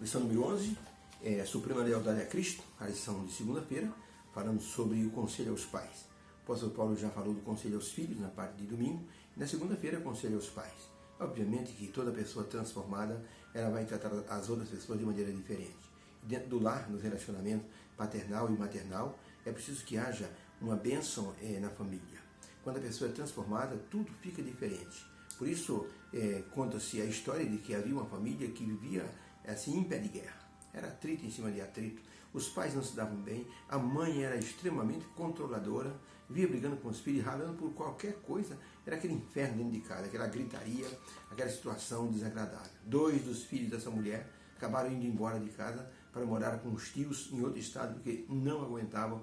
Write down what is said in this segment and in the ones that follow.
Lição número 11, Suprema Lealdade a Cristo, a lição de segunda-feira, falando sobre o conselho aos pais. O apóstolo Paulo já falou do conselho aos filhos na parte de domingo, e na segunda-feira, conselho aos pais. Obviamente que toda pessoa transformada, ela vai tratar as outras pessoas de maneira diferente. Dentro do lar, nos relacionamentos paternal e maternal, é preciso que haja uma bênção na família. Quando a pessoa é transformada, tudo fica diferente. Por isso, conta-se a história de que havia uma família que vivia assim em pé de guerra. Era atrito em cima de atrito. Os pais não se davam bem, a mãe era extremamente controladora, via brigando com os filhos, ralando por qualquer coisa. Era aquele inferno dentro de casa, aquela gritaria, aquela situação desagradável. 2 dos filhos dessa mulher acabaram indo embora de casa para morar com os tios em outro estado, porque não aguentavam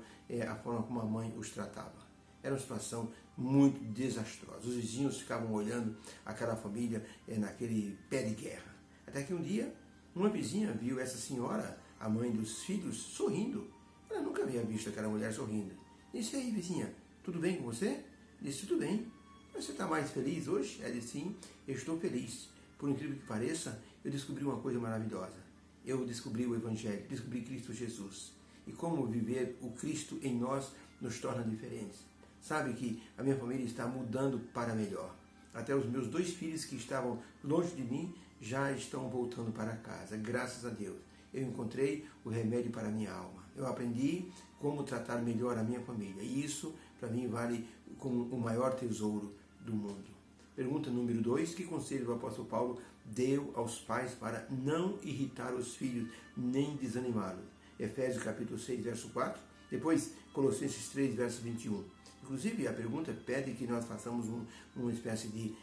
a forma como a mãe os tratava. Era uma situação muito desastrosa. Os vizinhos ficavam olhando aquela família naquele pé de guerra. Até que um dia, uma vizinha viu essa senhora, a mãe dos filhos, sorrindo. Ela nunca havia visto aquela mulher sorrindo. Disse: "E aí, vizinha, tudo bem com você?" Disse: "Tudo bem. Você está mais feliz hoje?" Ela disse: "Sim, eu estou feliz. Por incrível que pareça, eu descobri uma coisa maravilhosa. Eu descobri o Evangelho, descobri Cristo Jesus. E como viver o Cristo em nós nos torna diferentes. Sabe que a minha família está mudando para melhor. Até os meus 2 filhos que estavam longe de mim já estão voltando para casa, graças a Deus. Eu encontrei o remédio para a minha alma. Eu aprendi como tratar melhor a minha família. E isso, para mim, vale como o maior tesouro do mundo." Pergunta número 2. Que conselho o apóstolo Paulo deu aos pais para não irritar os filhos, nem desanimá-los? Efésios capítulo 6, verso 4. Depois, Colossenses 3, verso 21. Inclusive, a pergunta pede que nós façamos uma espécie de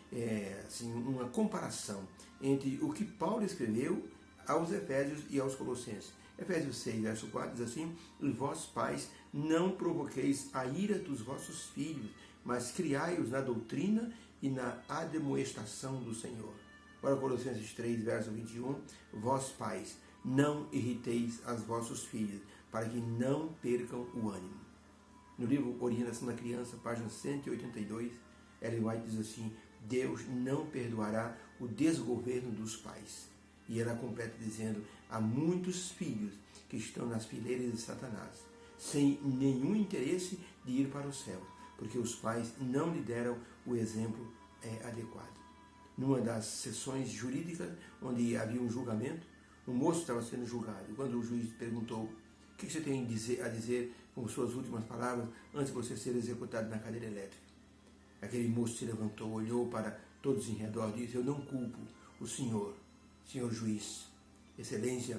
uma comparação entre o que Paulo escreveu aos Efésios e aos Colossenses. Efésios 6, verso 4 diz assim: "E vós, pais, não provoqueis a ira dos vossos filhos, mas criai-os na doutrina e na admoestação do Senhor." Agora, Colossenses 3, verso 21, "Vós, pais, não irriteis os vossos filhos, para que não percam o ânimo." No livro Orientação da Criança, página 182, Ellen White diz assim: "Deus não perdoará o desgoverno dos pais." E ela completa dizendo: "Há muitos filhos que estão nas fileiras de Satanás, sem nenhum interesse de ir para o céu, porque os pais não lhe deram o exemplo adequado." Numa das sessões jurídicas, onde havia um julgamento, um moço estava sendo julgado. Quando o juiz perguntou: "O que você tem a dizer com suas últimas palavras antes de você ser executado na cadeira elétrica?" Aquele moço se levantou, olhou para todos em redor e disse: "Eu não culpo o senhor juiz, excelência,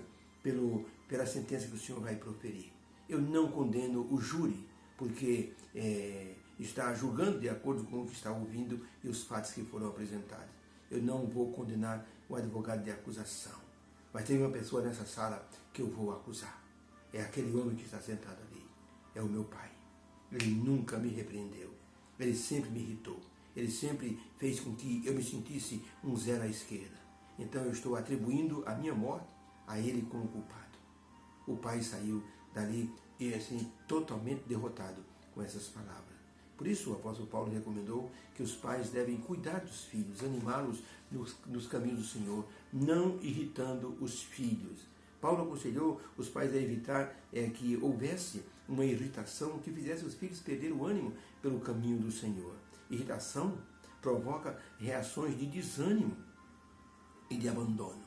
pela sentença que o senhor vai proferir. Eu não condeno o júri, porque está julgando de acordo com o que está ouvindo e os fatos que foram apresentados. Eu não vou condenar o advogado de acusação. Mas tem uma pessoa nessa sala que eu vou acusar. É aquele homem que está sentado ali. É o meu pai. Ele nunca me repreendeu. Ele sempre me irritou. Ele sempre fez com que eu me sentisse um zero à esquerda. Então eu estou atribuindo a minha morte a ele como culpado." O pai saiu dali e assim totalmente derrotado com essas palavras. Por isso o apóstolo Paulo recomendou que os pais devem cuidar dos filhos, animá-los nos caminhos do Senhor, não irritando os filhos. Paulo aconselhou os pais a evitar que houvesse uma irritação que fizesse os filhos perder o ânimo pelo caminho do Senhor. Irritação provoca reações de desânimo e de abandono.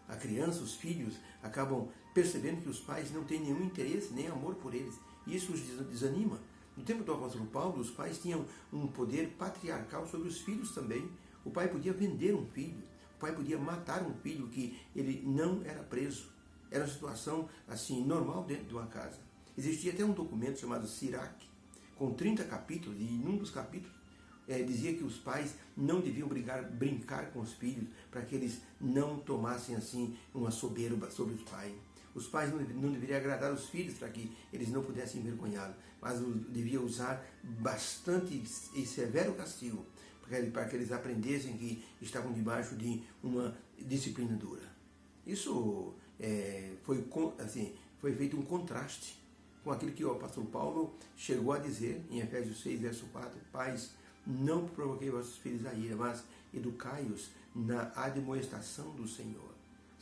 A criança, os filhos, acabam percebendo que os pais não têm nenhum interesse, nem amor por eles. E isso os desanima. No tempo do apóstolo Paulo, os pais tinham um poder patriarcal sobre os filhos também. O pai podia vender um filho. O pai podia matar um filho que ele não era preso. Era uma situação assim normal dentro de uma casa. Existia até um documento chamado Sirac, com 30 capítulos, e em um dos capítulos dizia que os pais não deviam brincar com os filhos, para que eles não tomassem assim uma soberba sobre os pais. Os pais não deveriam agradar os filhos para que eles não pudessem envergonhá-los, mas deviam usar bastante e severo castigo para que eles aprendessem que estavam debaixo de uma disciplina dura. Isso foi feito um contraste com aquilo que o apóstolo Paulo chegou a dizer em Efésios 6, verso 4: "Pais, não provoquei vossos filhos a ira, mas educai-os na admoestação do Senhor."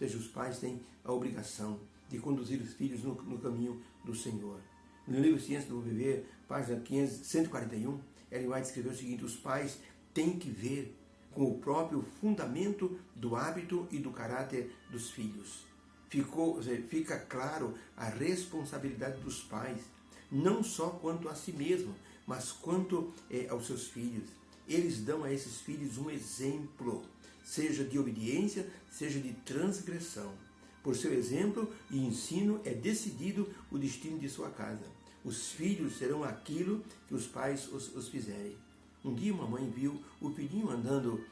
seja, os pais têm a obrigação de conduzir os filhos no caminho do Senhor. No livro Ciência do Viver, página 141, Ellen White escreveu o seguinte: os pais têm que ver com o próprio fundamento do hábito e do caráter dos filhos. Fica claro a responsabilidade dos pais, não só quanto a si mesmo, mas quanto aos seus filhos. Eles dão a esses filhos um exemplo, seja de obediência, seja de transgressão. Por seu exemplo e ensino é decidido o destino de sua casa. Os filhos serão aquilo que os pais os fizerem. Um dia uma mãe viu o filhinho andando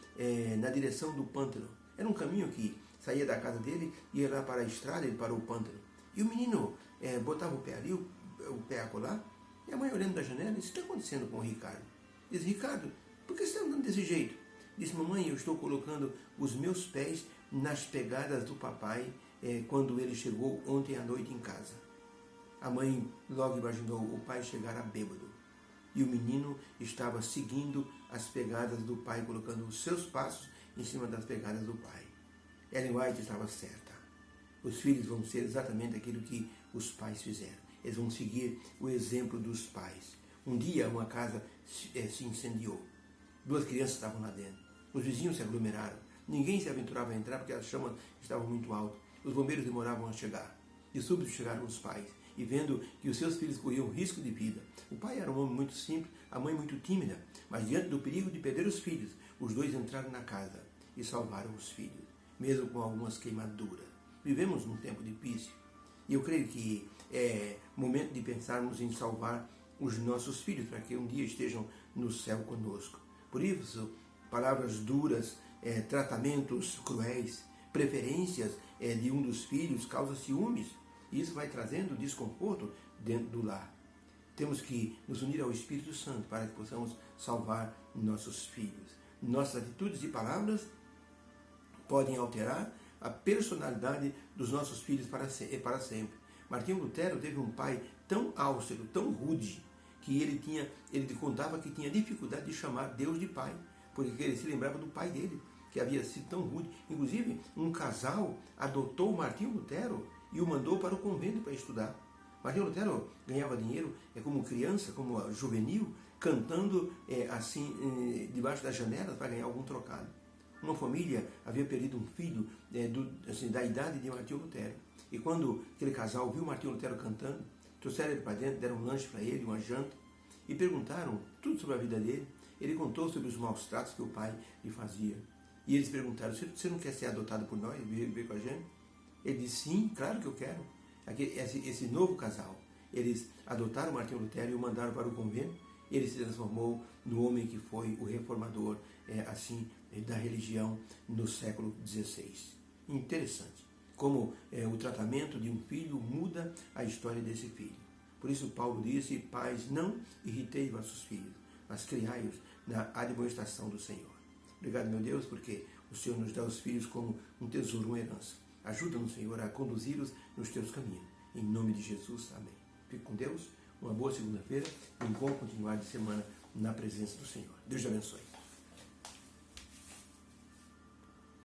na direção do pântano. Era um caminho que saía da casa dele, ia lá para a estrada e para o pântano. E o menino botava o pé ali, o pé acolá, e a mãe olhando da janela, disse: o que está acontecendo com o Ricardo? Diz: Ricardo, por que você está andando desse jeito? Disse: mamãe, eu estou colocando os meus pés nas pegadas do papai quando ele chegou ontem à noite em casa. A mãe logo imaginou o pai chegar a bêbado. E o menino estava seguindo as pegadas do pai, colocando os seus passos em cima das pegadas do pai. Ellen White estava certa. Os filhos vão ser exatamente aquilo que os pais fizeram. Eles vão seguir o exemplo dos pais. Um dia uma casa se incendiou. 2 crianças estavam lá dentro. Os vizinhos se aglomeraram. Ninguém se aventurava a entrar porque as chamas estavam muito altas. Os bombeiros demoravam a chegar. De súbito chegaram os pais. E vendo que os seus filhos corriam risco de vida. O pai era um homem muito simples, a mãe muito tímida. Mas diante do perigo de perder os filhos, os dois entraram na casa e salvaram os filhos, mesmo com algumas queimaduras. Vivemos num tempo difícil. E eu creio que é momento de pensarmos em salvar os nossos filhos, para que um dia estejam no céu conosco. Por isso, palavras duras, tratamentos cruéis, preferências de um dos filhos causa ciúmes. E isso vai trazendo desconforto dentro do lar. Temos que nos unir ao Espírito Santo para que possamos salvar nossos filhos. Nossas atitudes e palavras podem alterar a personalidade dos nossos filhos para sempre. Martinho Lutero teve um pai tão austero, tão rude, que ele contava que tinha dificuldade de chamar Deus de pai, porque ele se lembrava do pai dele, que havia sido tão rude. Inclusive, um casal adotou Martinho Lutero e o mandou para o convento para estudar. Martinho Lutero ganhava dinheiro como criança, como juvenil, cantando debaixo das janelas para ganhar algum trocado. Uma família havia perdido um filho da idade de Martinho Lutero. E quando aquele casal viu Martinho Lutero cantando, trouxeram ele para dentro, deram um lanche para ele, uma janta, e perguntaram tudo sobre a vida dele. Ele contou sobre os maus tratos que o pai lhe fazia. E eles perguntaram: você não quer ser adotado por nós, viver com a gente? Ele disse: sim, claro que eu quero. Esse novo casal, eles adotaram Martinho Lutero e o mandaram para o convento. Ele se transformou no homem que foi o reformador da religião no século XVI. Interessante como o tratamento de um filho muda a história desse filho. Por isso Paulo disse: pais, não irritei vossos filhos, mas criai-os na admoestação do Senhor. Obrigado, meu Deus, porque o Senhor nos dá os filhos como um tesouro, uma herança. Ajuda-nos, Senhor, a conduzi-los nos teus caminhos. Em nome de Jesus, amém. Fique com Deus, uma boa segunda-feira e um bom continuar de semana na presença do Senhor. Deus te abençoe.